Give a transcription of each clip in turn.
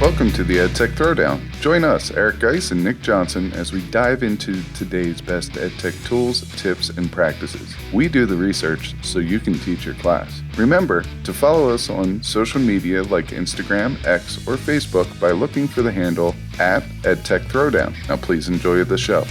Welcome to the EdTech Throwdown. Join us, Eric Geis and Nick Johnson, as we dive into today's best EdTech tools, tips, and practices. We do the research so you can teach your class. Remember to follow us on social media like Instagram, X, or Facebook by looking for the handle @EdTech Throwdown. Now please enjoy the show.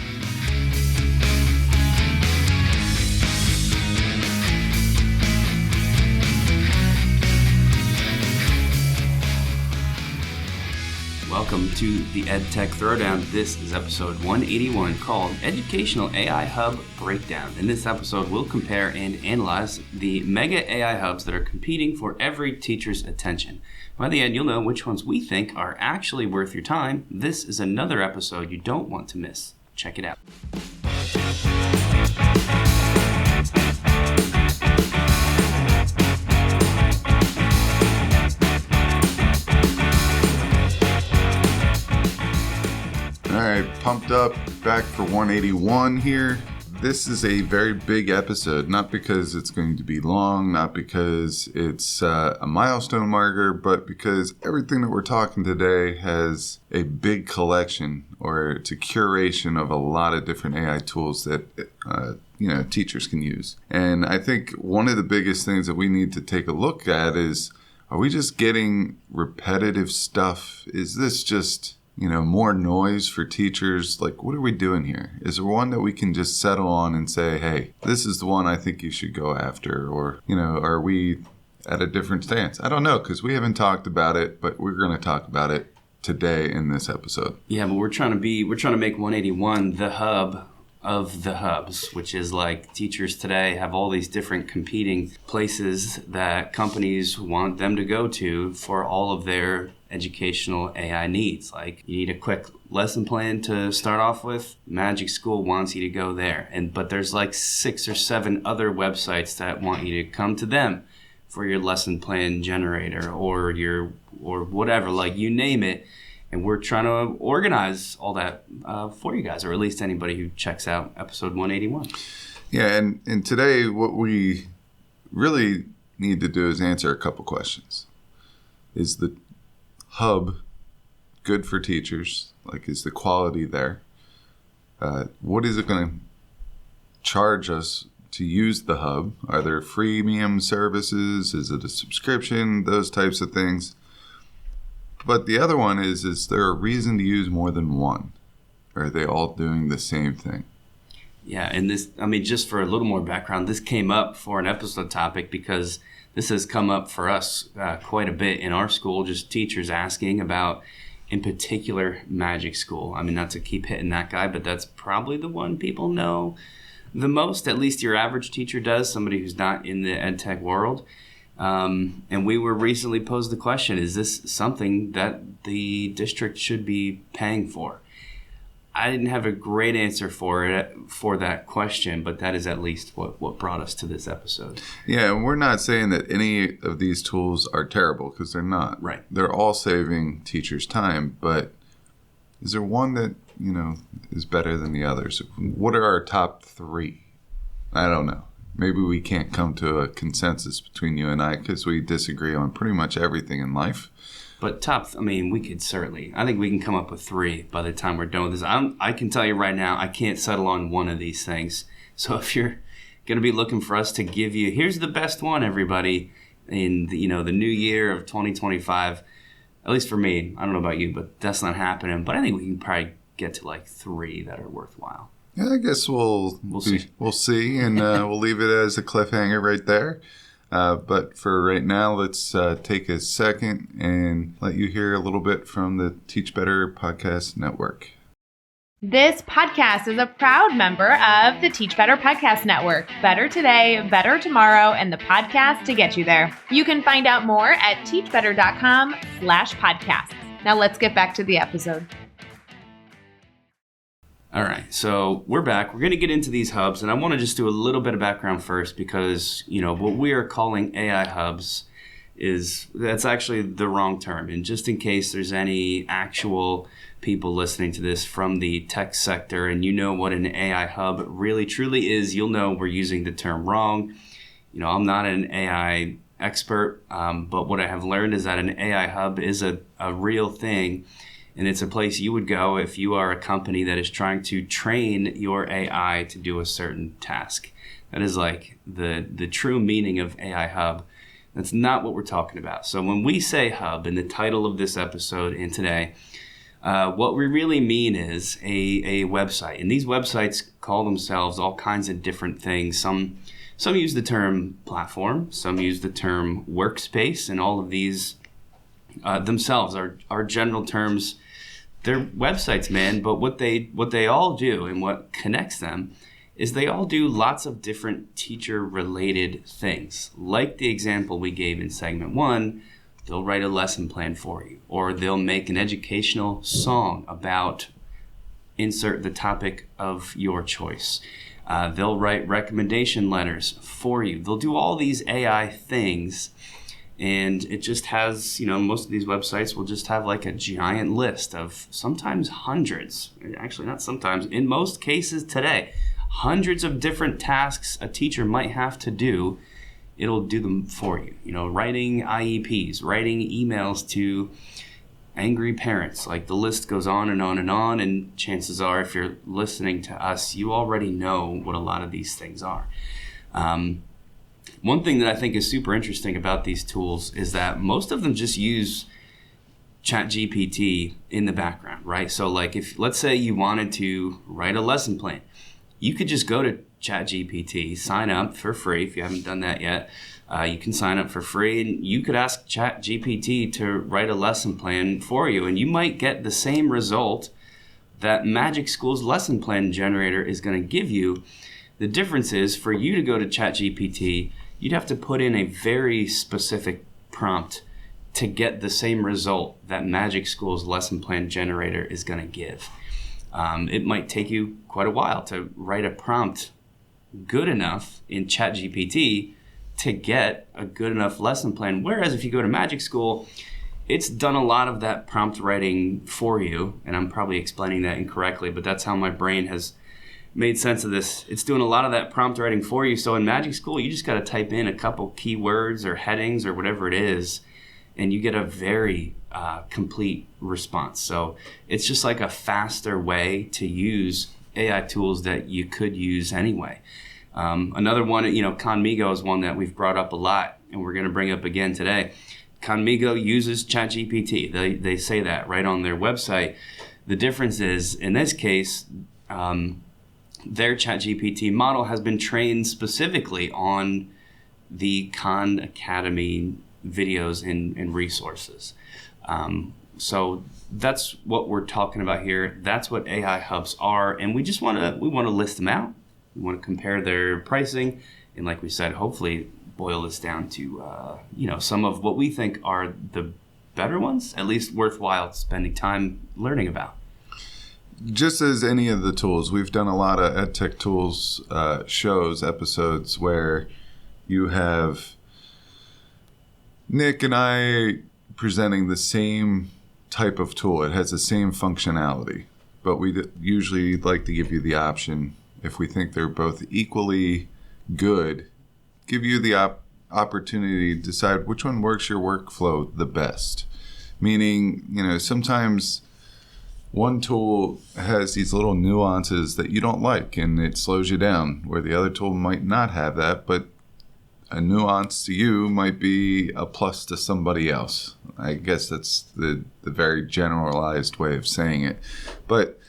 Welcome to the EdTech Throwdown. This is episode 181 called Educational AI Hub Breakdown. In this episode, we'll compare and analyze the mega AI hubs that are competing for every teacher's attention. By the end, you'll know which ones we think are actually worth your time. This is another episode you don't want to miss. Check it out. All right, pumped up, back for 181 here. This is a very big episode, not because it's going to be long, not because it's a milestone marker, but because everything that we're talking today has a big collection, or it's a curation of a lot of different AI tools that teachers can use. And I think one of the biggest things that we need to take a look at is, are we just getting repetitive stuff? Is this just more noise for teachers? Like, what are we doing here? Is there one that we can just settle on and say, hey, this is the one I think you should go after? Or, are we at a different stance? I don't know, because we haven't talked about it, but we're going to talk about it today in this episode. Yeah, but we're trying to make 181 the hub of the hubs, which is like teachers today have all these different competing places that companies want them to go to for all of their educational AI needs. Like, you need a quick lesson plan to start off with, Magic School wants you to go there. But there's like 6 or 7 other websites that want you to come to them for your lesson plan generator or whatever, like you name it. And we're trying to organize all that for you guys, or at least anybody who checks out episode 181. Yeah, and today what we really need to do is answer a couple questions. Is the hub good for teachers? Like, is the quality there? What is it going to charge us to use the hub? Are there freemium services? Is it a subscription? Those types of things. But the other one is there a reason to use more than one? Or are they all doing the same thing? Yeah, and this, just for a little more background, this came up for an episode topic because this has come up for us quite a bit in our school, just teachers asking about, in particular, Magic School. Not to keep hitting that guy, but that's probably the one people know the most, at least your average teacher does, somebody who's not in the EdTech world. And we were recently posed the question, is this something that the district should be paying for? I didn't have a great answer for that question, but that is at least what brought us to this episode. Yeah, and we're not saying that any of these tools are terrible, because they're not. Right. They're all saving teachers time, but is there one that, is better than the others? What are our top 3? I don't know. Maybe we can't come to a consensus between you and I because we disagree on pretty much everything in life. But we could certainly, I think we can come up with 3 by the time we're done with this. I can tell you right now, I can't settle on one of these things. So if you're going to be looking for us to give you, here's the best one, everybody, in the new year of 2025, at least for me, I don't know about you, but that's not happening. But I think we can probably get to like 3 that are worthwhile. Yeah, I guess we'll see, and we'll leave it as a cliffhanger right there. But for right now, let's take a second and let you hear a little bit from the Teach Better Podcast Network. This podcast is a proud member of the Teach Better Podcast Network. Better today, better tomorrow, and the podcast to get you there. You can find out more at teachbetter.com/podcasts. Now let's get back to the episode. All right, so we're back. We're going to get into these hubs, and I want to just do a little bit of background first because, what we are calling AI hubs that's actually the wrong term. And just in case there's any actual people listening to this from the tech sector and what an AI hub really truly is, you'll know we're using the term wrong. I'm not an AI expert, but what I have learned is that an AI hub is a real thing, and it's a place you would go if you are a company that is trying to train your AI to do a certain task. That is like the true meaning of AI hub. That's not what we're talking about. So when we say hub in the title of this episode and today, what we really mean is a website. And these websites call themselves all kinds of different things. Some use the term platform, some use the term workspace, and all of these themselves are general terms. They're websites, man, but what they all do and what connects them is they all do lots of different teacher-related things. Like the example we gave in segment 1, they'll write a lesson plan for you, or they'll make an educational song about insert the topic of your choice. They'll write recommendation letters for you. They'll do all these AI things, and it just has, most of these websites will just have like a giant list of sometimes hundreds, actually not sometimes, in most cases today, hundreds of different tasks a teacher might have to do. It'll do them for you. Writing IEPs, writing emails to angry parents. Like the list goes on and on and on. And chances are, if you're listening to us, you already know what a lot of these things are. One thing that I think is super interesting about these tools is that most of them just use ChatGPT in the background, right? So like if, let's say you wanted to write a lesson plan, you could just go to ChatGPT, sign up for free if you haven't done that yet. You can sign up for free, and you could ask ChatGPT to write a lesson plan for you, and you might get the same result that Magic School's lesson plan generator is going to give you. The difference is, for you to go to ChatGPT, you'd have to put in a very specific prompt to get the same result that Magic School's lesson plan generator is going to give. It might take you quite a while to write a prompt good enough in ChatGPT to get a good enough lesson plan. Whereas if you go to Magic School, it's done a lot of that prompt writing for you. And I'm probably explaining that incorrectly, but that's how my brain has made sense of this. It's doing a lot of that prompt writing for you. So in Magic School, you just got to type in a couple keywords or headings or whatever it is, and you get a very complete response. So it's just like a faster way to use AI tools that you could use anyway. Another one, Conmigo is one that we've brought up a lot, and we're going to bring up again today. Conmigo uses ChatGPT. They say that right on their website. The difference is, in this case, their ChatGPT model has been trained specifically on the Khan Academy videos and resources. So that's what we're talking about here. That's what AI hubs are, and we want to list them out. We want to compare their pricing, and like we said, hopefully boil this down to some of what we think are the better ones, at least worthwhile spending time learning about. Just as any of the tools, we've done a lot of EdTech tools episodes where you have Nick and I presenting the same type of tool. It has the same functionality, but we usually like to give you the option, if we think they're both equally good, give you the opportunity to decide which one works your workflow the best. Meaning, sometimes one tool has these little nuances that you don't like and it slows you down, where the other tool might not have that, but a nuance to you might be a plus to somebody else. I guess that's the very generalized way of saying it. But,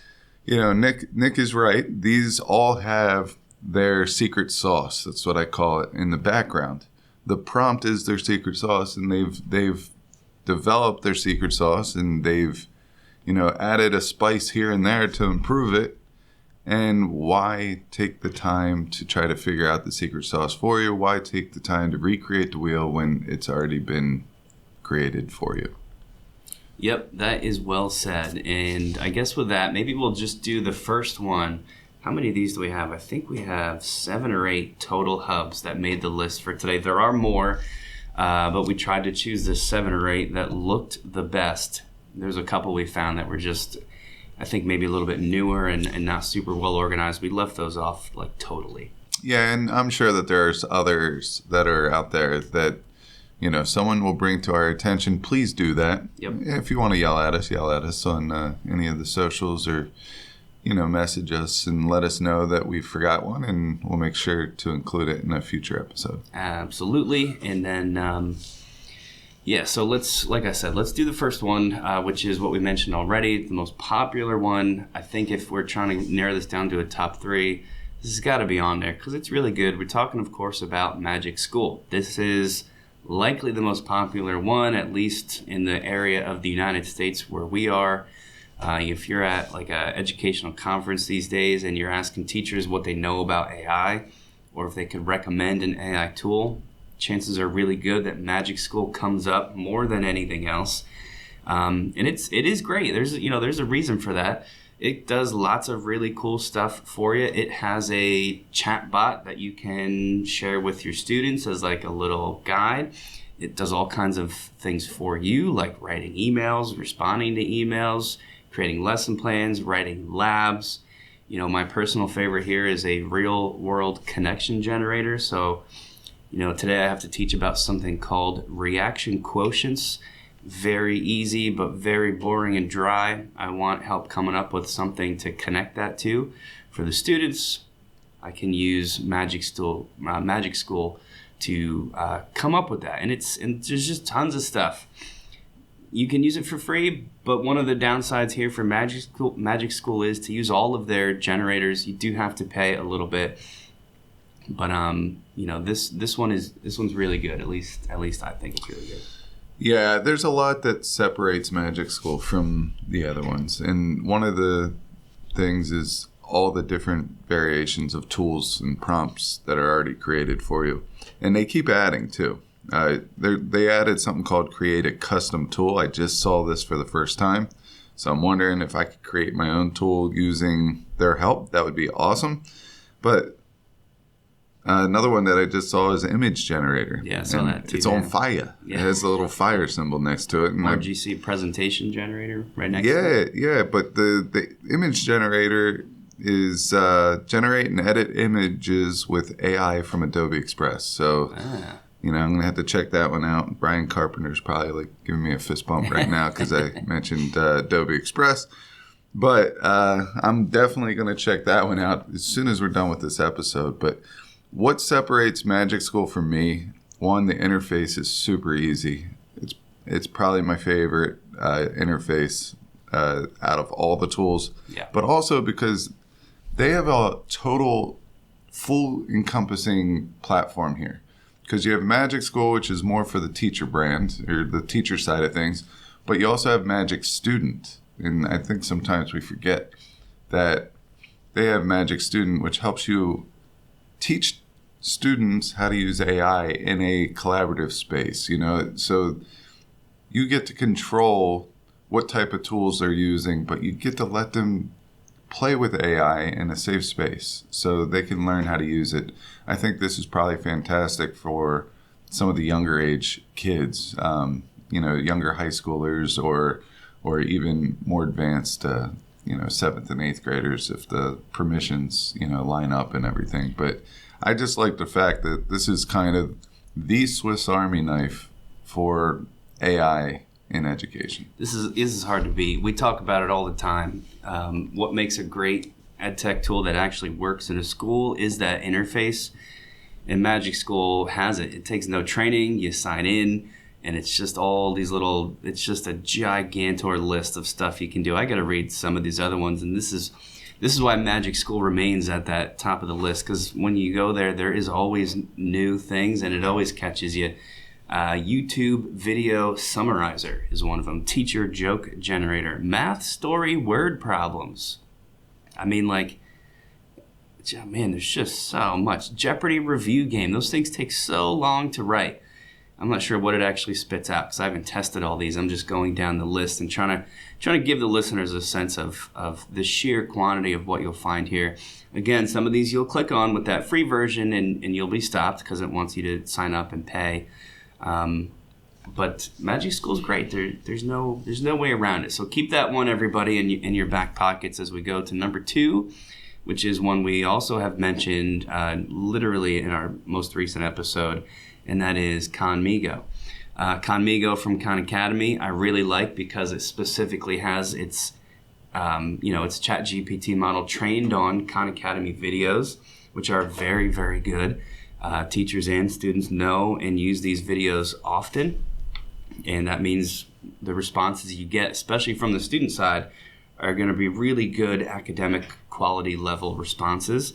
Nick is right. These all have their secret sauce. That's what I call it in the background. The prompt is their secret sauce, and they've developed their secret sauce, and they've added a spice here and there to improve it. And why take the time to try to figure out the secret sauce for you? Why take the time to recreate the wheel when it's already been created for you? Yep, that is well said. And I guess with that, maybe we'll just do the first one. How many of these do we have? I think we have 7 or 8 total hubs that made the list for today. There are more, but we tried to choose the 7 or 8 that looked the best. There's a couple we found that were just, I think, maybe a little bit newer and not super well organized. We left those off like totally. Yeah, and I'm sure that there's others that are out there that someone will bring to our attention, please do that. Yep. If you want to yell at us on any of the socials, or message us and let us know that we forgot one, and we'll make sure to include it in a future episode. Absolutely. And then so like I said, let's do the first one, which is what we mentioned already, the most popular one. I think if we're trying to narrow this down to a top 3, this has got to be on there because it's really good. We're talking, of course, about Magic School. This is likely the most popular one, at least in the area of the United States where we are. If you're at like an educational conference these days and you're asking teachers what they know about AI or if they could recommend an AI tool, chances are really good that Magic School comes up more than anything else. And it is great. There's a reason for that. It does lots of really cool stuff for you. It has a chat bot that you can share with your students as like a little guide. It does all kinds of things for you, like writing emails, responding to emails, creating lesson plans, writing labs. My personal favorite here is a real world connection generator. So, today I have to teach about something called reaction quotients. Very easy, but very boring and dry. I want help coming up with something to connect that to. For the students, I can use Magic School to come up with that. And there's just tons of stuff. You can use it for free, but one of the downsides here for Magic School is to use all of their generators. You do have to pay a little bit. But this one's really good. At least I think it's really good. Yeah, there's a lot that separates Magic School from the other ones. And one of the things is all the different variations of tools and prompts that are already created for you. And they keep adding too. They added something called Create a Custom Tool. I just saw this for the first time. So I'm wondering if I could create my own tool using their help. That would be awesome. But another one that I just saw is Image Generator. Yeah, I saw that too. It's on fire. Yeah. It has a little fire symbol next to it. And RGC Presentation Generator right next to it. Yeah, but the Image Generator is generate and edit images with AI from Adobe Express. So, I'm going to have to check that one out. Brian Carpenter's probably giving me a fist bump right now because I mentioned Adobe Express. But I'm definitely going to check that one out as soon as we're done with this episode. But what separates Magic School from me? One, the interface is super easy. It's probably my favorite interface out of all the tools. Yeah. But also because they have a total, full encompassing platform here. Because you have Magic School, which is more for the teacher brand or the teacher side of things, but you also have Magic Student. And I think sometimes we forget that they have Magic Student, which helps you teach students how to use AI in a collaborative space, so you get to control what type of tools they're using, but you get to let them play with AI in a safe space so they can learn how to use it. I think this is probably fantastic for some of the younger age kids, younger high schoolers or even more advanced, 7th and 8th graders if the permissions, line up and everything. But I just like the fact that this is kind of the Swiss Army knife for AI in education. This is hard to beat. We talk about it all the time. What makes a great EdTech tool that actually works in a school is that interface. And Magic School has it. It takes no training. You sign in, and it's just all these little, it's just a gigantor list of stuff you can do. I got to read some of these other ones, and this is why Magic School remains at that top of the list, because when you go there is always new things, and it always catches you. YouTube Video Summarizer is one of them. Teacher Joke Generator. Math Story Word Problems. I mean, there's just so much. Jeopardy Review Game. Those things take so long to write. I'm not sure what it actually spits out because I haven't tested all these. I'm just going down the list and trying to give the listeners a sense of the sheer quantity of what you'll find here. Again, some of these you'll click on with that free version and you'll be stopped because it wants you to sign up and pay. But Magic School's great. There's no way around it. So keep that one, everybody, in your back pockets as we go to number 2, which is one we also have mentioned literally in our most recent episode, and that is Conmigo. Conmigo from Khan Academy, I really like because it specifically has its ChatGPT model trained on Khan Academy videos, which are very, very good. Teachers and students know and use these videos often, and that means the responses you get, especially from the student side, are going to be really good academic quality level responses.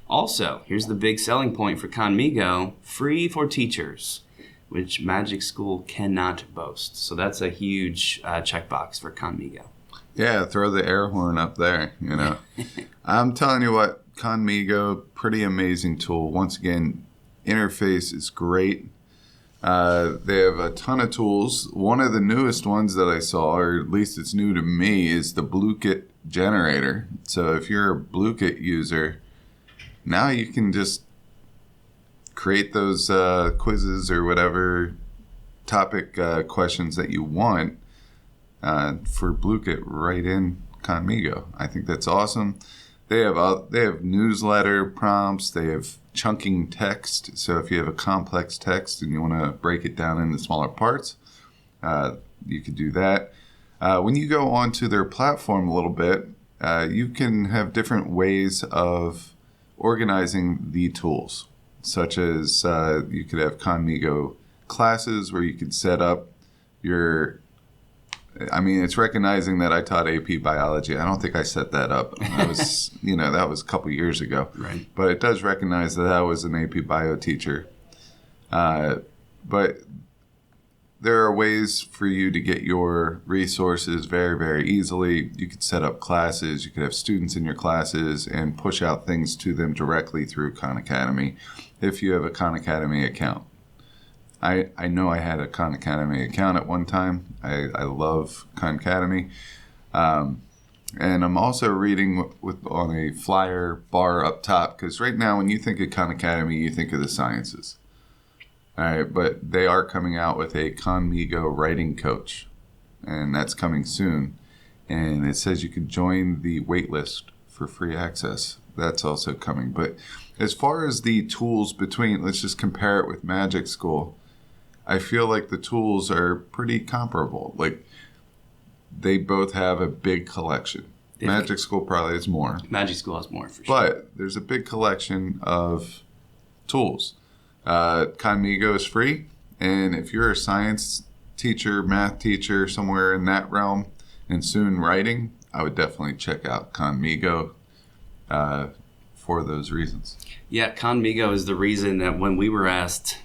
Also, here's the big selling point for Conmigo: free for teachers, which Magic School cannot boast. So that's a huge checkbox for Conmigo. Yeah, throw the air horn up there, I'm telling you what, Conmigo, pretty amazing tool. Once again, interface is great. They have a ton of tools. One of the newest ones that I saw, or at least it's new to me, is the Bluekit generator. So if you're a Bluekit user, now you can just create those quizzes or whatever topic questions that you want for Bluekit right in Conmigo. I think that's awesome. They have newsletter prompts. They have chunking text. So if you have a complex text and you want to break it down into smaller parts, you could do that. When you go onto their platform a little bit, you can have different ways of organizing the tools, such as you could have Conmigo classes where you could set up it's recognizing that I taught AP biology. I don't think I set that up. That was, that was a couple years ago. Right. But it does recognize that I was an AP bio teacher. But there are ways for you to get your resources very, very easily. You could set up classes. You could have students in your classes and push out things to them directly through Khan Academy if you have a Khan Academy account. I know I had a Khan Academy account at one time. I love Khan Academy. And I'm also reading on a flyer bar up top, because right now when you think of Khan Academy, you think of the sciences. All right, but they are coming out with a Conmigo writing coach, and that's coming soon. And it says you can join the waitlist for free access. That's also coming. But as far as the tools let's just compare it with Magic School. I feel like the tools are pretty comparable. Like, they both have a big collection. Magic School probably has more. Magic School has more, for sure. But there's a big collection of tools. Conmigo is free, and if you're a science teacher, math teacher, somewhere in that realm, and soon writing, I would definitely check out Conmigo for those reasons. Yeah, Conmigo is the reason that when we were asked,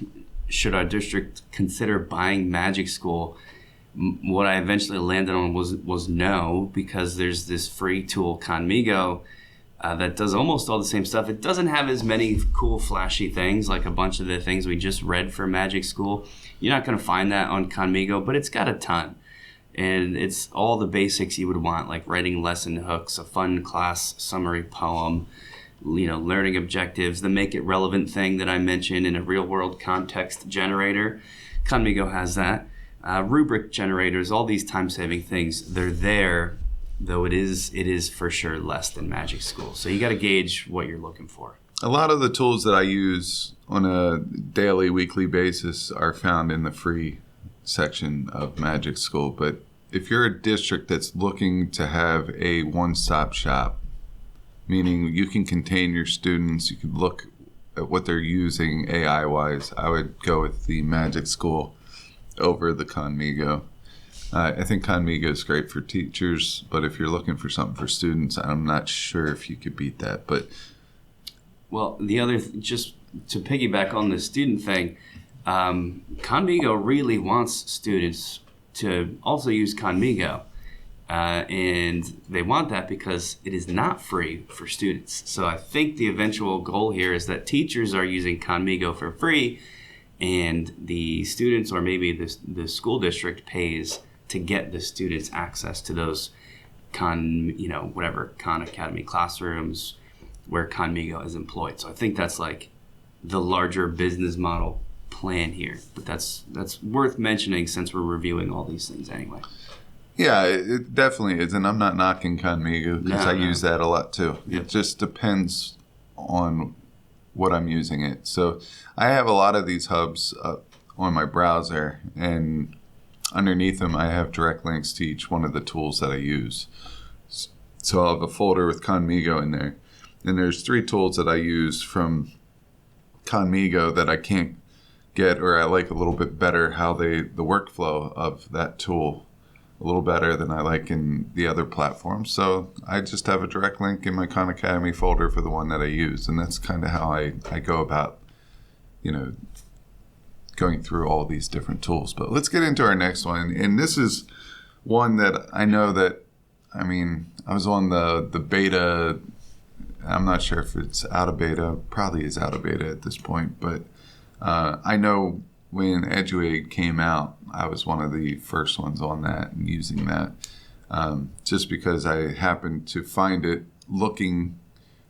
should our district consider buying Magic School, what I eventually landed on was no, because there's this free tool, Conmigo, that does almost all the same stuff. It doesn't have as many cool, flashy things like a bunch of the things we just read for Magic School. You're not going to find that on Conmigo, but it's got a ton. And it's all the basics you would want, like writing lesson hooks, a fun class summary poem, learning objectives, the make it relevant thing that I mentioned in a real world context generator. Conmigo has that. Rubric generators, all these time-saving things, they're there, though it is for sure less than Magic School. So you got to gauge what you're looking for. A lot of the tools that I use on a daily, weekly basis are found in the free section of Magic School. But if you're a district that's looking to have a one-stop shop, meaning you can contain your students, you can look at what they're using AI-wise, I would go with the Magic School over the Conmigo. I think Conmigo is great for teachers, but if you're looking for something for students, I'm not sure if you could beat that. But well, the other, just to piggyback on the student thing, Conmigo really wants students to also use Conmigo. And they want that because it is not free for students. So I think the eventual goal here is that teachers are using Conmigo for free, and the students, or maybe the school district, pays to get the students access to those Khan Academy classrooms where Conmigo is employed. So I think that's like the larger business model plan here. But that's worth mentioning since we're reviewing all these things anyway. Yeah, it definitely is, and I'm not knocking Conmigo because I use that a lot too. Yep. It just depends on what I'm using it. So I have a lot of these hubs on my browser, and underneath them I have direct links to each one of the tools that I use. So I'll have a folder with Conmigo in there. And there's 3 tools that I use from Conmigo that I can't get, or I like a little bit better how the workflow of that tool a little better than I like in the other platforms. So I just have a direct link in my Khan Academy folder for the one that I use. And that's kind of how I go about, going through all these different tools. But let's get into our next one. And this is one that I know that, I was on the beta. I'm not sure if it's out of beta, probably is out of beta at this point, but I know when EduAid came out, I was one of the first ones on that and using that, just because I happened to find it looking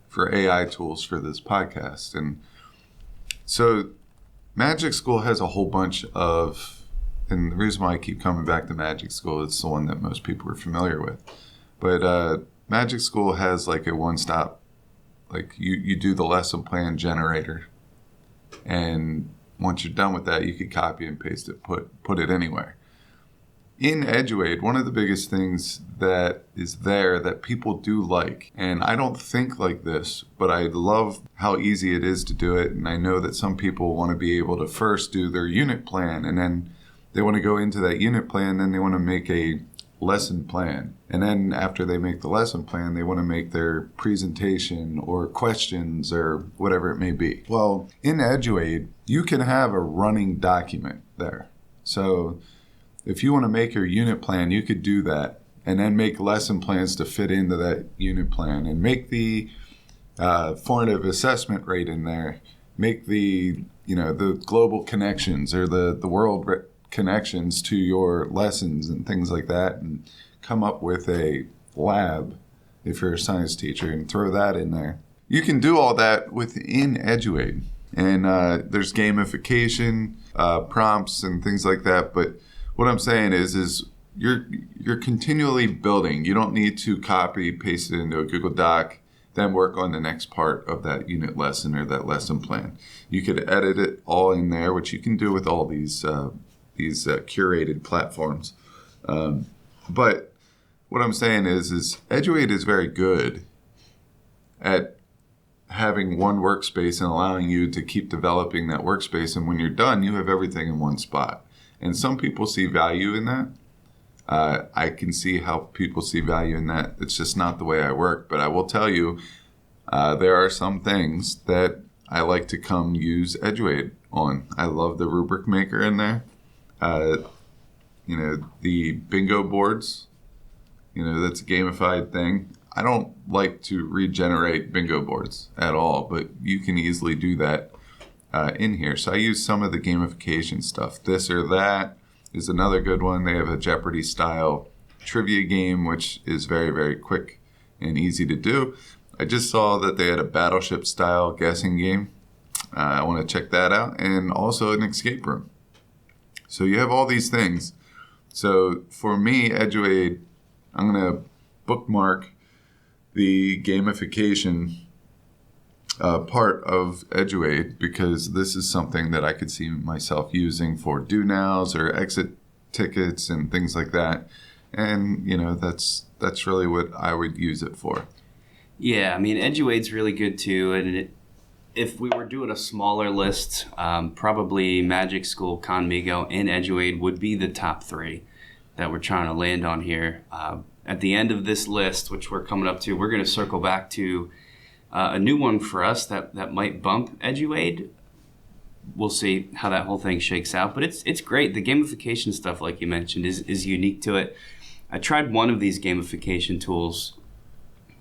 for AI tools for this podcast. And so Magic School has a whole bunch of, and the reason why I keep coming back to Magic School, it's the one that most people are familiar with, but Magic School has like a one-stop, like you do the lesson plan generator, and once you're done with that, you can copy and paste it, put it anywhere. In EduAid, one of the biggest things that is there that people do like, and I don't think like this, but I love how easy it is to do it, and I know that some people want to be able to first do their unit plan, and then they want to go into that unit plan, then they want to make a lesson plan. And then after they make the lesson plan, they want to make their presentation or questions or whatever it may be. Well, in EduAid, you can have a running document there. So if you want to make your unit plan, you could do that and then make lesson plans to fit into that unit plan and make the formative assessment rate in there, make the global connections or the world connections to your lessons and things like that, and come up with a lab if you're a science teacher and throw that in there. You can do all that within EduAid, and there's gamification, prompts and things like that. But what I'm saying is you're continually building. You don't need to copy, paste it into a Google Doc, then work on the next part of that unit lesson or that lesson plan. You could edit it all in there, which you can do with all these curated platforms. But what I'm saying is EduAid is very good at having one workspace and allowing you to keep developing that workspace. And when you're done, you have everything in one spot. And some people see value in that. I can see how people see value in that. It's just not the way I work. But I will tell you, there are some things that I like to come use EduAid on. I love the rubric maker in there. The bingo boards, that's a gamified thing. I don't like to regenerate bingo boards at all, but you can easily do that in here. So I use some of the gamification stuff. This or That is another good one. They have a Jeopardy style trivia game, which is very, very quick and easy to do. I just saw that they had a Battleship style guessing game. I want to check that out, and also an escape room. So you have all these things. So for me, EduAid, I'm going to bookmark the gamification part of EduAid, because this is something that I could see myself using for do nows or exit tickets and things like that. And, that's really what I would use it for. Yeah, EduAid's really good too. And if we were doing a smaller list, probably Magic School, Conmigo, and EduAid would be the top 3 that we're trying to land on here. At the end of this list, which we're coming up to, we're going to circle back to a new one for us that might bump EduAid. We'll see how that whole thing shakes out. But it's great. The gamification stuff, like you mentioned, is unique to it. I tried one of these gamification tools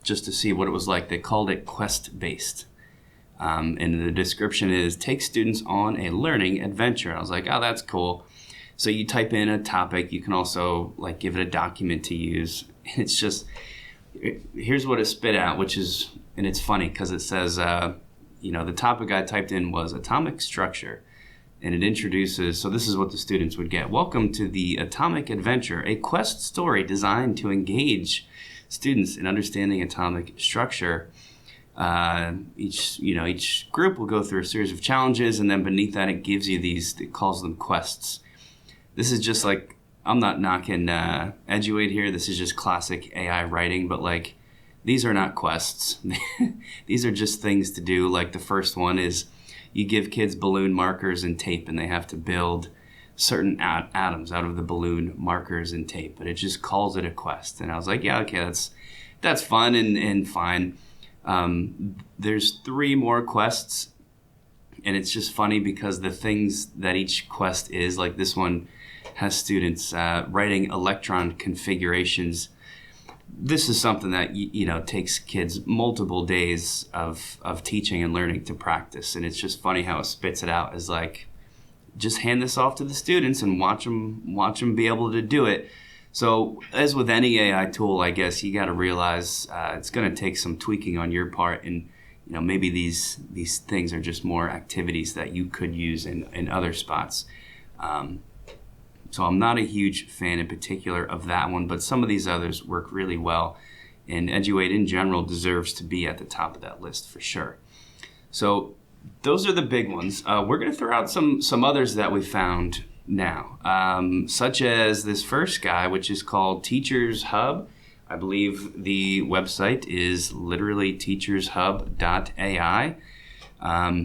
just to see what it was like. They called it quest-based. And the description is, take students on a learning adventure. I was like, oh, that's cool. So you type in a topic. You can also give it a document to use. And it's just, here's what it spit out, and it's funny because it says, the topic I typed in was atomic structure. And it introduces, so this is what the students would get. Welcome to the Atomic Adventure, a quest story designed to engage students in understanding atomic structure. Each group will go through a series of challenges, and then beneath that it gives you it calls them quests. This is just like, I'm not knocking Eduate here. This is just classic AI writing, but like, these are not quests. These are just things to do. Like the first one is you give kids balloon markers and tape, and they have to build certain atoms out of the balloon markers and tape, but it just calls it a quest. And I was like, yeah, okay, that's fun and fine. There's 3 more quests, and it's just funny because the things that each quest is, like this one has students writing electron configurations. This is something that takes kids multiple days of teaching and learning to practice, and it's just funny how it spits it out as like, just hand this off to the students and watch them be able to do it. So as with any AI tool, I guess you got to realize it's going to take some tweaking on your part, and maybe these things are just more activities that you could use in other spots. So I'm not a huge fan in particular of that one, but some of these others work really well, and Eduate in general deserves to be at the top of that list for sure. So those are the big ones. We're going to throw out some others that we found now, such as this first guy, which is called Teachers Hub. I believe the website is literally teachershub.ai.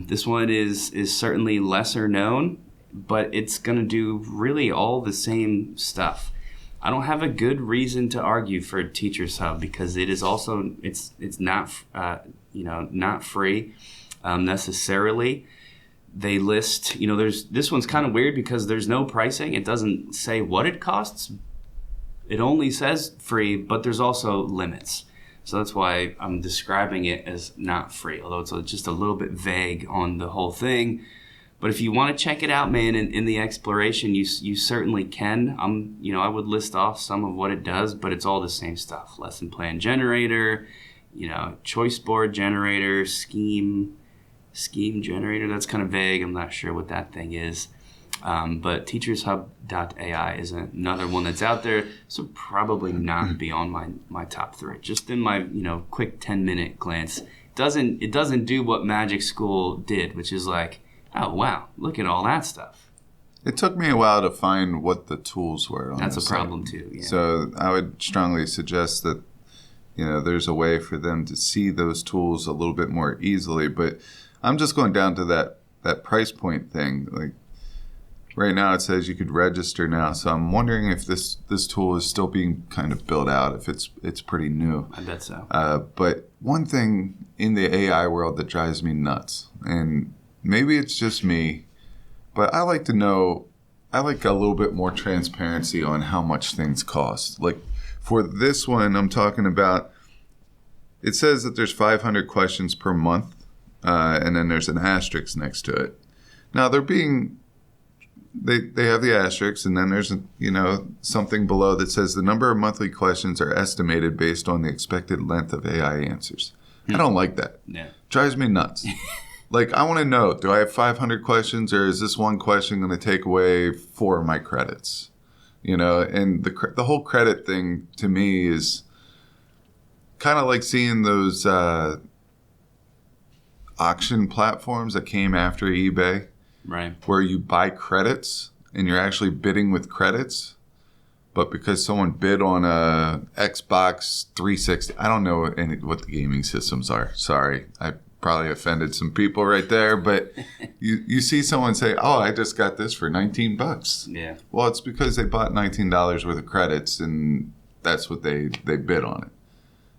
This one is certainly lesser known, but it's going to do really all the same stuff. I don't have a good reason to argue for Teachers Hub because it is also it's not not free necessarily. They list, this one's kind of weird because there's no pricing. It doesn't say what it costs. It only says free, but there's also limits. So that's why I'm describing it as not free, although it's just a little bit vague on the whole thing. But if you want to check it out, man, in the exploration, you certainly can. I would list off some of what it does, but it's all the same stuff. Lesson plan generator, choice board generator, scheme generator. That's kind of vague. I'm not sure what that thing is. But teachershub.ai is another one that's out there. So probably not be on my top 3. Just in my quick 10-minute glance, it doesn't do what Magic School did, which is like, oh wow, look at all that stuff. It took me a while to find what the tools were. That's a problem too. Yeah. So I would strongly suggest that there's a way for them to see those tools a little bit more easily. But I'm just going down to that price point thing. Like right now, it says you could register now. So I'm wondering if this tool is still being kind of built out. If it's pretty new. I bet so. But one thing in the AI world that drives me nuts, and maybe it's just me, but I like to know. I like a little bit more transparency on how much things cost. Like for this one, I'm talking about. It says that there's 500 questions per month. And then there's an asterisk next to it. Now they have the asterisk, and then there's something below that says the number of monthly questions are estimated based on the expected length of AI answers. I don't like that. Yeah. Drives me nuts. Like I want to know, do I have 500 questions, or is this one question going to take away 4 of my credits? And the whole credit thing to me is kind of like seeing those auction platforms that came after eBay, right? Where you buy credits and you're actually bidding with credits, but because someone bid on a Xbox 360, I don't know what the gaming systems are. Sorry, I probably offended some people right there, but you see someone say, "Oh, I just got this for $19." Yeah. Well, it's because they bought $19 worth of credits, and that's what they bid on it.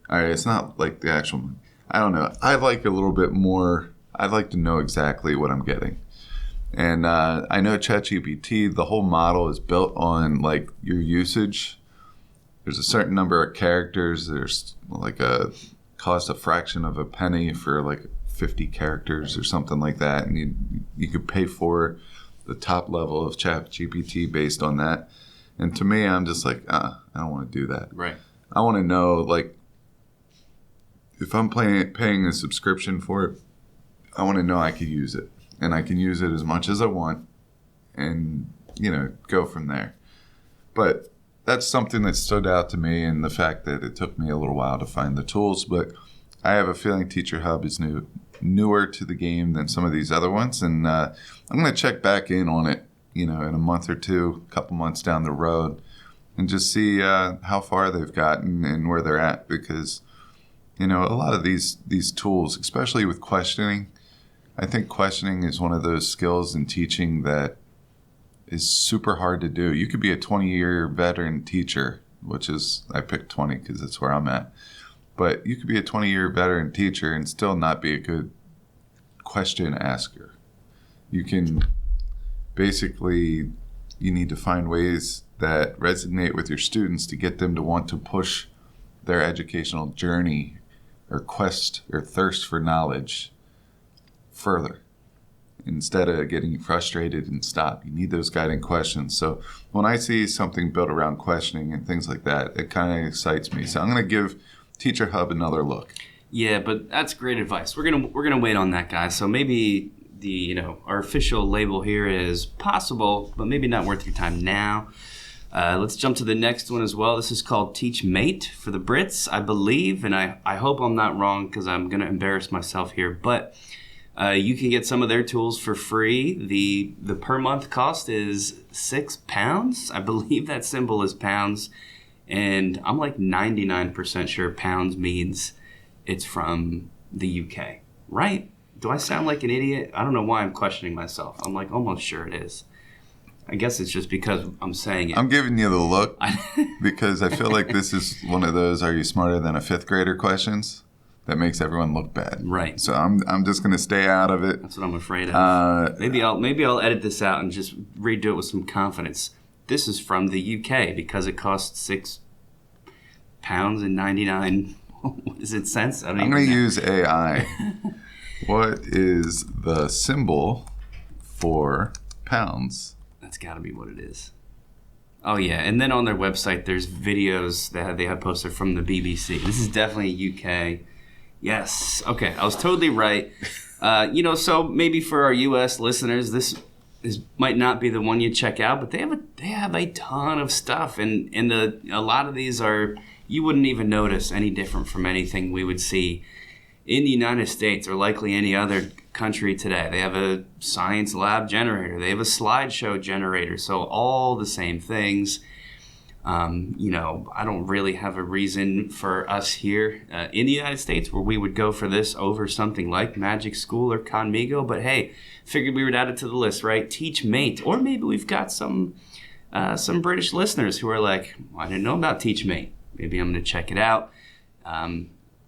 All right, it's not like the actual money. I don't know. I like a little bit more. I'd like to know exactly what I'm getting. And I know ChatGPT, the whole model is built on like your usage. There's a certain number of characters. There's like cost a fraction of a penny for like 50 characters or something like that. And you could pay for the top level of ChatGPT based on that. And to me, I'm just like, I don't want to do that. Right. I want to know like, if I'm paying a subscription for it, I want to know I could use it. And I can use it as much as I want and, go from there. But that's something that stood out to me, and the fact that it took me a little while to find the tools. But I have a feeling Teacher Hub is newer to the game than some of these other ones, and I'm going to check back in on it, in a month or two, a couple months down the road, and just see how far they've gotten and where they're at, because a lot of these tools, especially with questioning, I think questioning is one of those skills in teaching that is super hard to do. You could be a 20-year veteran teacher, which is, I picked 20 because that's where I'm at. But you could be a 20-year veteran teacher and still not be a good question asker. You can basically, you need to find ways that resonate with your students to get them to want to push their educational journey or quest or thirst for knowledge further, instead of getting frustrated and stop. You need those guiding questions. So when I see something built around questioning and things like that, it kind of excites me. So I'm going to give Teacher Hub another look. Yeah, but that's great advice. We're gonna wait on that, guys. So maybe our official label here is possible, but maybe not worth your time now. Let's jump to the next one as well. This is called TeachMate for the Brits, I believe, and I hope I'm not wrong because I'm gonna embarrass myself here, but you can get some of their tools for free. The per month cost is £6. I believe that symbol is pounds. And I'm like 99% sure pounds means it's from the UK, right? Do I sound like an idiot? I don't know why I'm questioning myself. I'm like almost sure it is. I guess it's just because I'm saying it. I'm giving you the look because I feel like this is one of those "Are you smarter than a fifth grader?" questions that makes everyone look bad. Right. So I'm just going to stay out of it. That's what I'm afraid of. Maybe I'll edit this out and just redo it with some confidence. This is from the UK because it costs £6.99. What is it, cents? I'm going to use AI. What is the symbol for pounds? That's got to be what it is. Oh, yeah. And then on their website, there's videos that they have posted from the BBC. This is definitely UK. Yes. Okay. I was totally right. So maybe for our US listeners, this might not be the one you check out, but they have a ton of stuff. And a lot of these are, you wouldn't even notice any different from anything we would see in the United States or likely any other country today. They have a science lab generator. They have a slideshow generator. So all the same things. I don't really have a reason for us here in the United States where we would go for this over something like Magic School or Conmigo. But hey, figured we would add it to the list, right? TeachMate. Or maybe we've got some British listeners who are like, I didn't know about TeachMate. Maybe I'm going to check it out.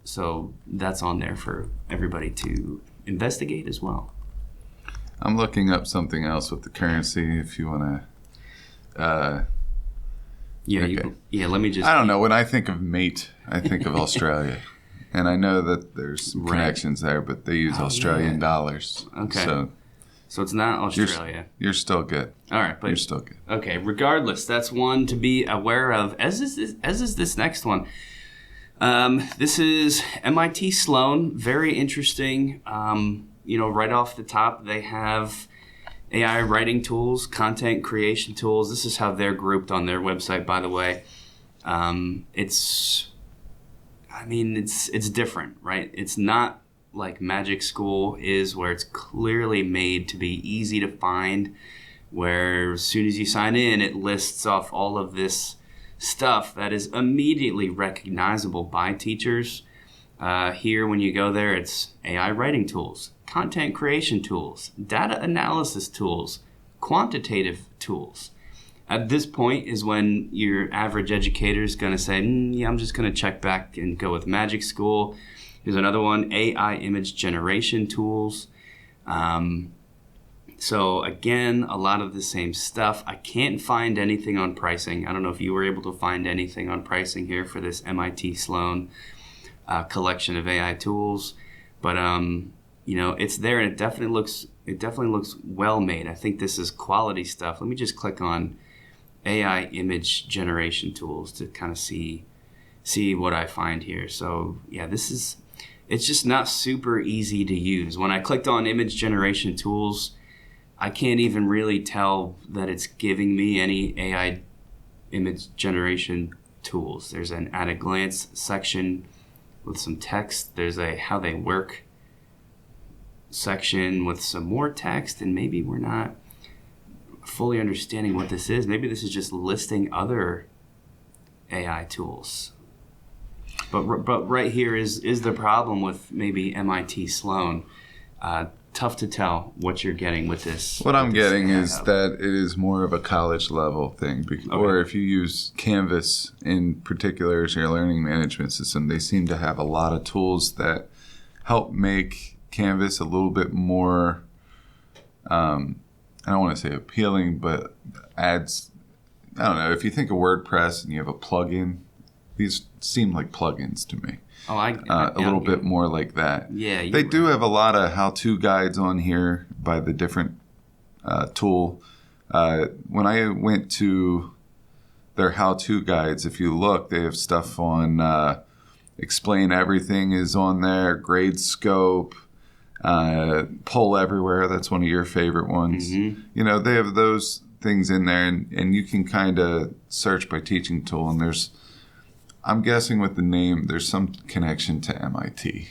So that's on there for everybody to investigate as well. I'm looking up something else with the currency if you want to. Let me just. I don't know. When I think of mate, I think of Australia. And I know that there's some connections there, but they use Australian dollars. Okay. So it's not Australia. You're still good. All right, but you're still good. Okay. Regardless, that's one to be aware of. As is this next one. This is MIT Sloan. Very interesting. Right off the top, they have AI writing tools, content creation tools. This is how they're grouped on their website, by the way. It's different, right? It's not like Magic School is, where it's clearly made to be easy to find, where as soon as you sign in, it lists off all of this stuff that is immediately recognizable by teachers. Here, when you go there, it's AI writing tools, content creation tools, data analysis tools, quantitative tools. At this point is when your average educator is going to say, I'm just going to check back and go with Magic School. Here's another one, AI image generation tools. So again, a lot of the same stuff. I can't find anything on pricing. I don't know if you were able to find anything on pricing here for this MIT Sloan collection of AI tools, but it's there, and it definitely looks well made. I think this is quality stuff. Let me just click on AI image generation tools to kind of see what I find here. So yeah, it's just not super easy to use. When I clicked on image generation tools, I can't even really tell that it's giving me any AI image generation tools. There's an at a glance section with some text. There's a how they work section with some more text, and maybe we're not fully understanding what this is. Maybe this is just listing other AI tools. But right here is the problem with maybe MIT Sloan. Tough to tell what you're getting with this. What I'm getting is that it is more of a college level thing. Or if you use Canvas in particular as your learning management system, they seem to have a lot of tools that help make Canvas a little bit more, I don't want to say appealing, but adds, I don't know, if you think of WordPress and you have a plugin, these seem like plugins to me. Oh, a little bit more like that. Yeah, they do have a lot of how-to guides on here by the different tool. When I went to their how-to guides, if you look, they have stuff on Explain Everything is on there, Grade Scope, Poll Everywhere. That's one of your favorite ones. Mm-hmm. You know, they have those things in there, and you can kind of search by teaching tool, and I'm guessing with the name, there's some connection to MIT.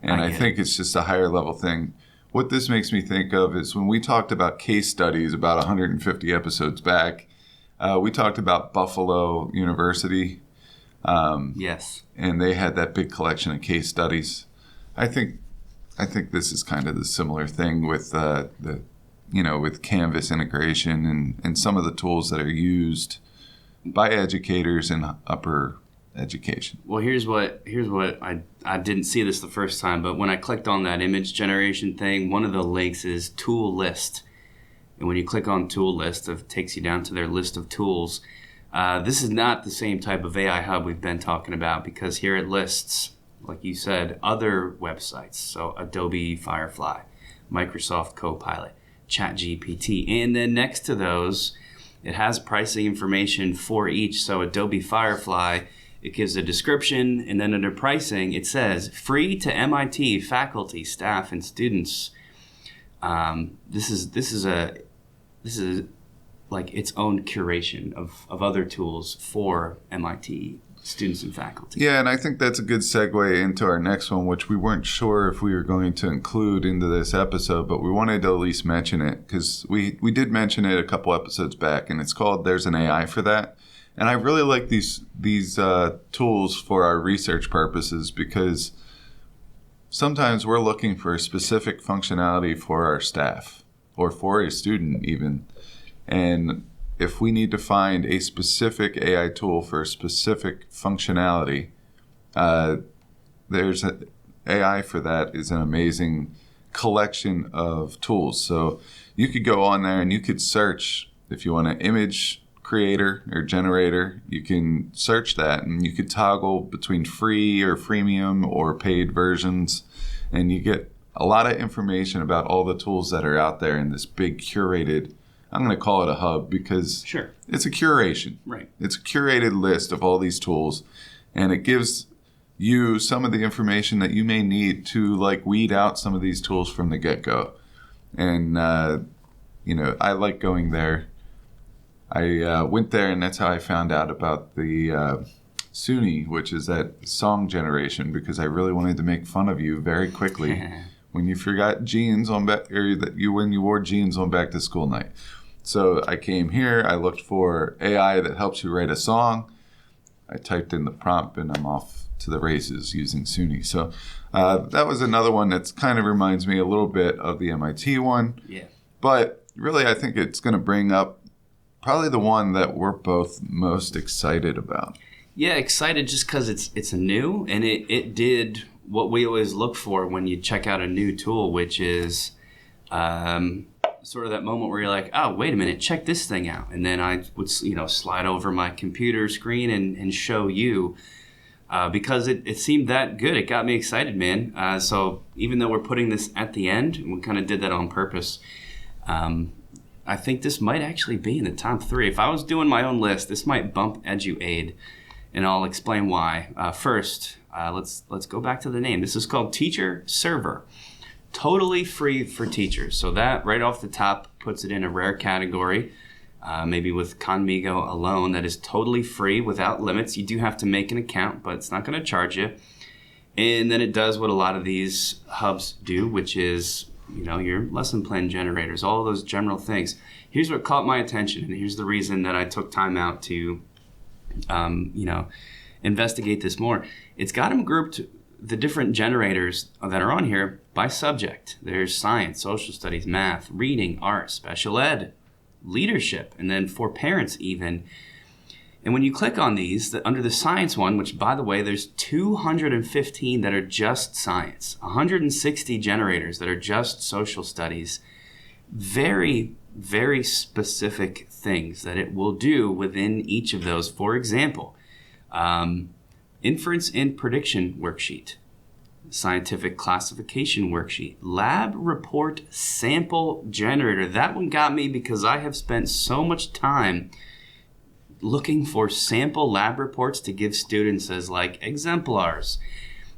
And I think it's just a higher level thing. What this makes me think of is when we talked about case studies about 150 episodes back, we talked about Buffalo University. Yes. And they had that big collection of case studies. I think this is kind of the similar thing with with Canvas integration and some of the tools that are used by educators in upper education. Well, here's what I didn't see this the first time, but when I clicked on that image generation thing, one of the links is tool list. And when you click on tool list, it takes you down to their list of tools. This is not the same type of AI hub we've been talking about, because here it lists, like you said, other websites. So Adobe Firefly, Microsoft Copilot, ChatGPT. And then next to those, it has pricing information for each. So Adobe Firefly, it gives a description, and then under pricing, it says free to MIT faculty, staff, and students. This is like its own curation of other tools for MIT students and faculty. Yeah, and I think that's a good segue into our next one, which we weren't sure if we were going to include into this episode, but we wanted to at least mention it because we did mention it a couple episodes back, and it's called There's an AI for That. And I really like these tools for our research purposes, because sometimes we're looking for a specific functionality for our staff or for a student even. And if we need to find a specific AI tool for a specific functionality, there's an AI for that is an amazing collection of tools. So you could go on there and you could search if you want an image creator or generator, you can search that and you could toggle between free or freemium or paid versions, and you get a lot of information about all the tools that are out there in this big curated, I'm going to call it a hub because it's a curation. Right. It's a curated list of all these tools, and it gives you some of the information that you may need to like weed out some of these tools from the get-go. And, I like going there. I went there, and that's how I found out about the SUNY, which is that song generation, because I really wanted to make fun of you very quickly when you forgot jeans on when you wore jeans on back to school night. So I came here, I looked for AI that helps you write a song. I typed in the prompt, and I'm off to the races using SUNY. So that was another one that kind of reminds me a little bit of the MIT one. Yeah. But really, I think it's going to bring up probably the one that we're both most excited about. Yeah, excited just because it's new, and it did what we always look for when you check out a new tool, which is sort of that moment where you're like, oh, wait a minute, check this thing out. And then I would slide over my computer screen and show you because it seemed that good. It got me excited, man. So even though we're putting this at the end, and we kind of did that on purpose, I think this might actually be in the top 3. If I was doing my own list, this might bump EduAid, and I'll explain why. First, let's go back to the name. This is called Teacher Server. Totally free for teachers. So that right off the top puts it in a rare category, maybe with Conmigo alone, that is totally free without limits. You do have to make an account, but it's not going to charge you. And then it does what a lot of these hubs do, which is, your lesson plan generators, all those general things. Here's what caught my attention, and here's the reason that I took time out to, investigate this more. It's got them grouped, the different generators that are on here, by subject. There's science, social studies, math, reading, art, special ed, leadership, and then for parents even. And when you click on these, under the science one, which by the way, there's 215 that are just science, 160 generators that are just social studies, very, very specific things that it will do within each of those. For example, inference and prediction worksheet, scientific classification worksheet, lab report sample generator. That one got me because I have spent so much time looking for sample lab reports to give students as like exemplars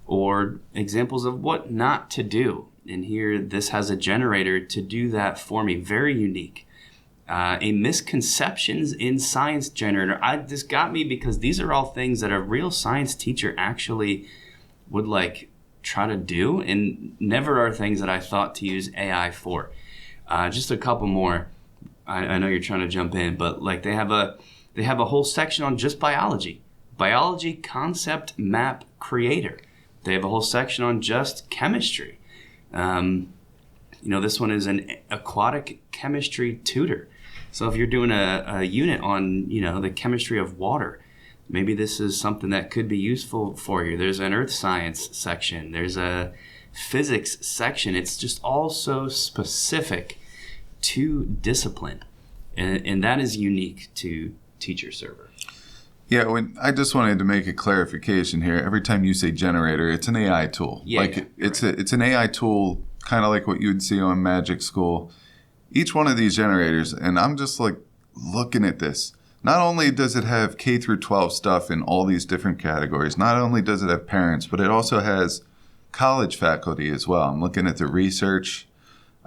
or examples of what not to do. And here, this has a generator to do that for me. Very unique. A misconceptions in science generator. This got me because these are all things that a real science teacher actually would like try to do, and never are things that I thought to use AI for. Just a couple more. I know you're trying to jump in, but like they have a whole section on just biology. Biology concept map creator. They have a whole section on just chemistry. This one is an aquatic chemistry tutor. So if you're doing a unit on, the chemistry of water, maybe this is something that could be useful for you. There's an earth science section. There's a physics section. It's just all so specific to discipline. And that is unique to Teacher Server. Yeah, I just wanted to make a clarification here. Every time you say generator, it's an AI tool. It's an AI tool, kind of like what you would see on Magic School. Each one of these generators, and I'm just like looking at this. Not only does it have K through 12 stuff in all these different categories, not only does it have parents, but it also has college faculty as well. I'm looking at the research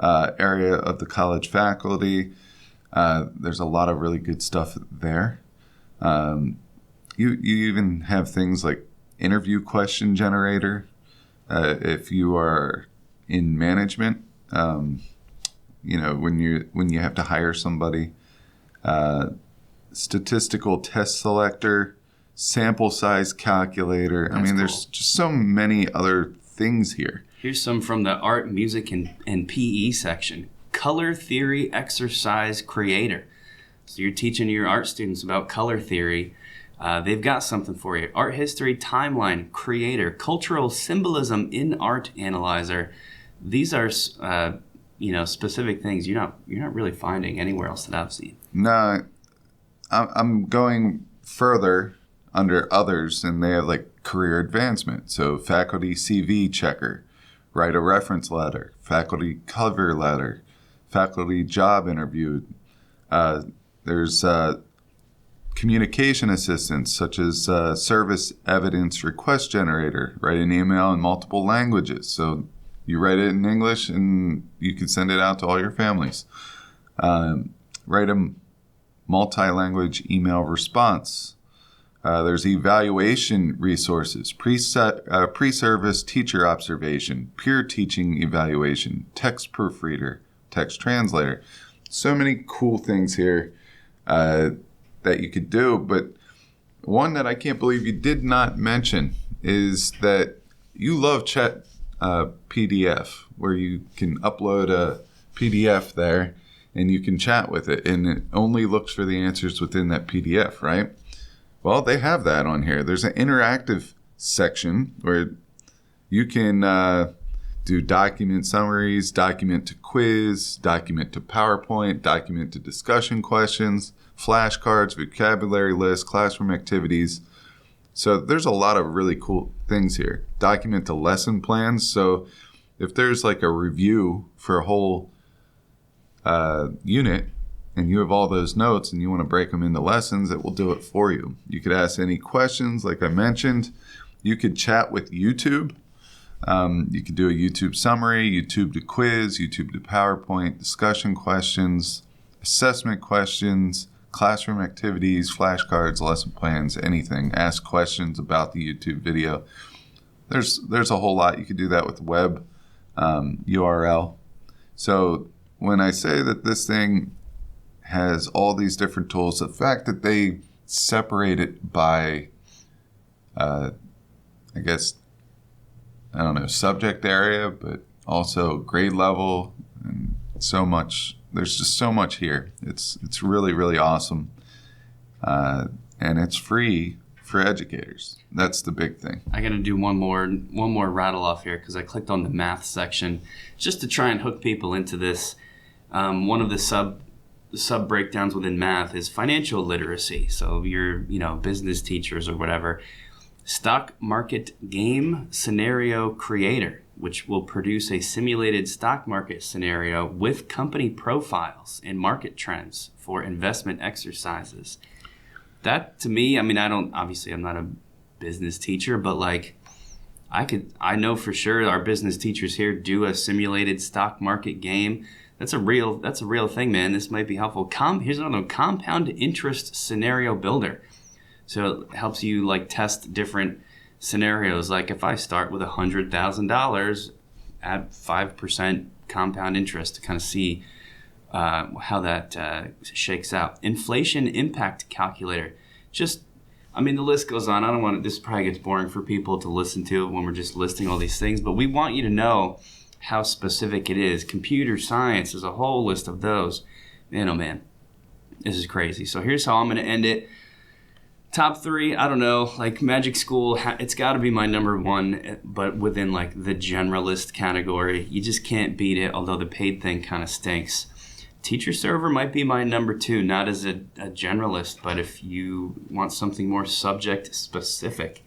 area of the college faculty. There's a lot of really good stuff there. You even have things like interview question generator. If you are in management, when you have to hire somebody, statistical test selector, sample size calculator. That's cool. There's just so many other things here. Here's some from the art, music, and PE section. Color theory exercise creator. So you're teaching your art students about color theory. They've got something for you. Art history timeline creator, cultural symbolism in art analyzer. These are specific things you're not really finding anywhere else that I've seen. No, I'm going further under others, and they have like career advancement. So faculty CV checker, write a reference letter, faculty cover letter, faculty job interview. There's communication assistants such as service evidence request generator, write an email in multiple languages. So you write it in English and you can send it out to all your families. Write a multi-language email response. There's evaluation resources, pre-service teacher observation, peer teaching evaluation, text proofreader, text translator. So many cool things here that you could do. But one that I can't believe you did not mention is that you love Chat PDF, where you can upload a PDF there and you can chat with it, and it only looks for the answers within that PDF, right? Well, they have that on here. There's an interactive section where you can do document summaries, document to quiz, document to PowerPoint, document to discussion questions, flashcards, vocabulary lists, classroom activities. So there's a lot of really cool things here. Document to lesson plans. So if there's like a review for a whole unit and you have all those notes and you want to break them into lessons, it will do it for you. You could ask any questions, like I mentioned. You could chat with YouTube. You could do a YouTube summary, YouTube to quiz, YouTube to PowerPoint, discussion questions, assessment questions, classroom activities, flashcards, lesson plans, anything. Ask questions about the YouTube video. there's a whole lot. You could do that with web URL. So when I say that this thing has all these different tools, the fact that they separate it by, I guess, I don't know, subject area, but also grade level, and so much. There's just so much here. It's really, really awesome. And it's free for educators. That's the big thing. I got to do one more rattle off here because I clicked on the math section just to try and hook people into this. One of the sub breakdowns within math is financial literacy. So your business teachers or whatever. Stock market game scenario creator, which will produce a simulated stock market scenario with company profiles and market trends for investment exercises. That to me, I mean, I'm not a business teacher, but like I know for sure our business teachers here do a simulated stock market game. That's a real thing, man. This might be helpful. Here's another one, compound interest scenario builder. So it helps you like test different scenarios. Like if I start with $100,000 at 5% compound interest to kind of see how that shakes out. Inflation impact calculator. The list goes on. This probably gets boring for people to listen to when we're just listing all these things, but we want you to know how specific it is. Computer science, there's a whole list of those. Man, oh man, this is crazy. So here's how I'm going to end it. Top 3, I don't know, like Magic School, it's got to be my number 1, but within like the generalist category. You just can't beat it, although the paid thing kind of stinks. Teacher Server might be my number 2, not as a generalist, but if you want something more subject specific,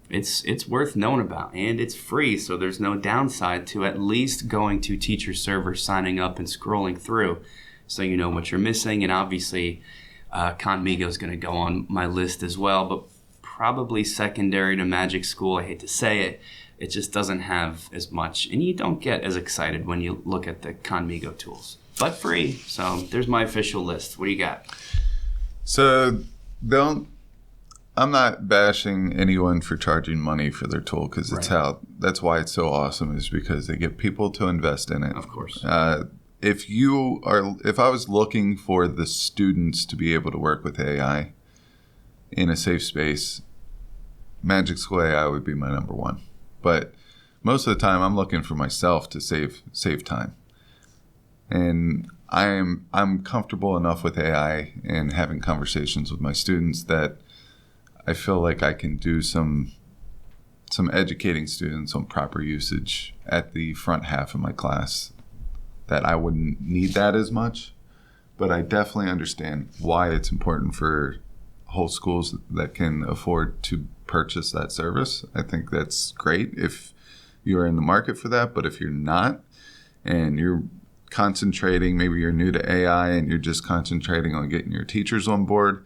it's worth knowing about, and it's free, so there's no downside to at least going to Teacher Server, signing up, and scrolling through so you know what you're missing. And obviously Conmigo is going to go on my list as well, but probably secondary to Magic School. I hate to say it. It just doesn't have as much, and you don't get as excited when you look at the Conmigo tools. But free. So there's my official list. What do you got? So I'm not bashing anyone for charging money for their tool, because that's why it's so awesome, is because they get people to invest in it. Of course. If I was looking for the students to be able to work with AI in a safe space, Magic School AI would be my number 1. But most of the time, I'm looking for myself to save time, and I'm comfortable enough with AI and having conversations with my students that I feel like I can do some educating students on proper usage at the front half of my class. That I wouldn't need that as much, but I definitely understand why it's important for whole schools that can afford to purchase that service. I think that's great if you're in the market for that, but if you're not and you're concentrating, maybe you're new to AI and you're just concentrating on getting your teachers on board,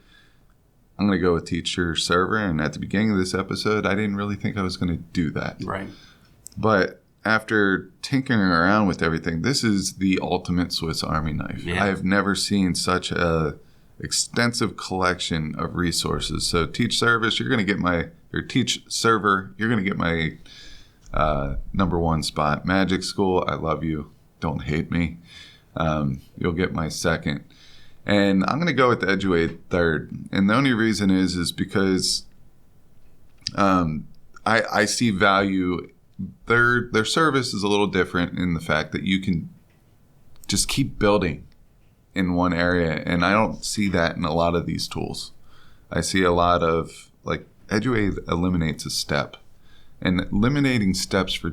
I'm going to go with Teacher Server. And at the beginning of this episode, I didn't really think I was going to do that. Right. But after tinkering around with everything, this is the ultimate Swiss Army knife. Yeah. I have never seen such a extensive collection of resources. So Teach Server, you're going to get my number 1 spot. Magic School, I love you. Don't hate me. You'll get my 2nd. And I'm going to go with the EduAid 3rd. And the only reason is because I see value. Their service is a little different in the fact that you can just keep building in one area, and I don't see that in a lot of these tools. I see a lot of, like, EduAid eliminates a step, and eliminating steps for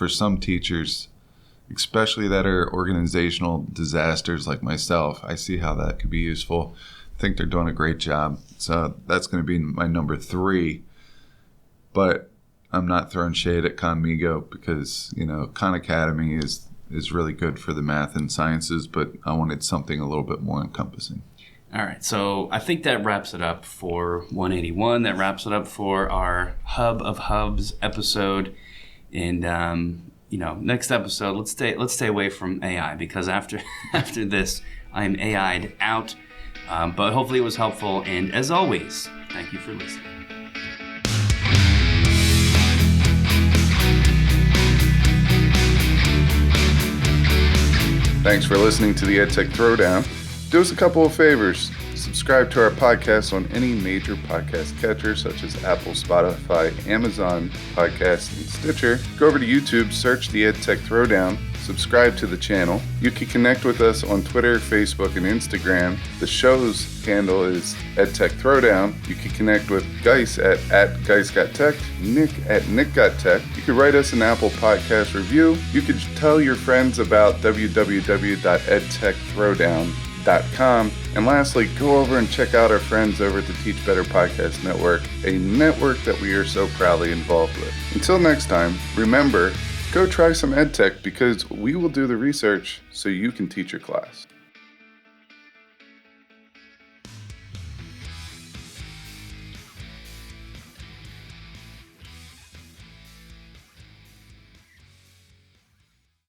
some teachers, especially that are organizational disasters like myself, I see how that could be useful. I think they're doing a great job, so that's going to be my number 3. But I'm not throwing shade at Conmigo because, Khan Academy is really good for the math and sciences, but I wanted something a little bit more encompassing. All right, so I think that wraps it up for 181. That wraps it up for our Hub of Hubs episode. And next episode, let's stay away from AI, because after this, I am AI'd out. But hopefully it was helpful. And as always, thank you for listening. Thanks for listening to the EdTech Throwdown. Do us a couple of favors. Subscribe to our podcast on any major podcast catcher such as Apple, Spotify, Amazon Podcasts, and Stitcher. Go over to YouTube, search the EdTech Throwdown, subscribe to the channel. You can connect with us on Twitter, Facebook, and Instagram. The show's handle is EdTech Throwdown. You can connect with Geis at GeisGotTech, Nick at NickGotTech. You can write us an Apple Podcast review. You can tell your friends about www.edtechthrowdown.com. And lastly, go over and check out our friends over at the Teach Better Podcast Network, a network that we are so proudly involved with. Until next time, remember, go try some EdTech because we will do the research so you can teach your class.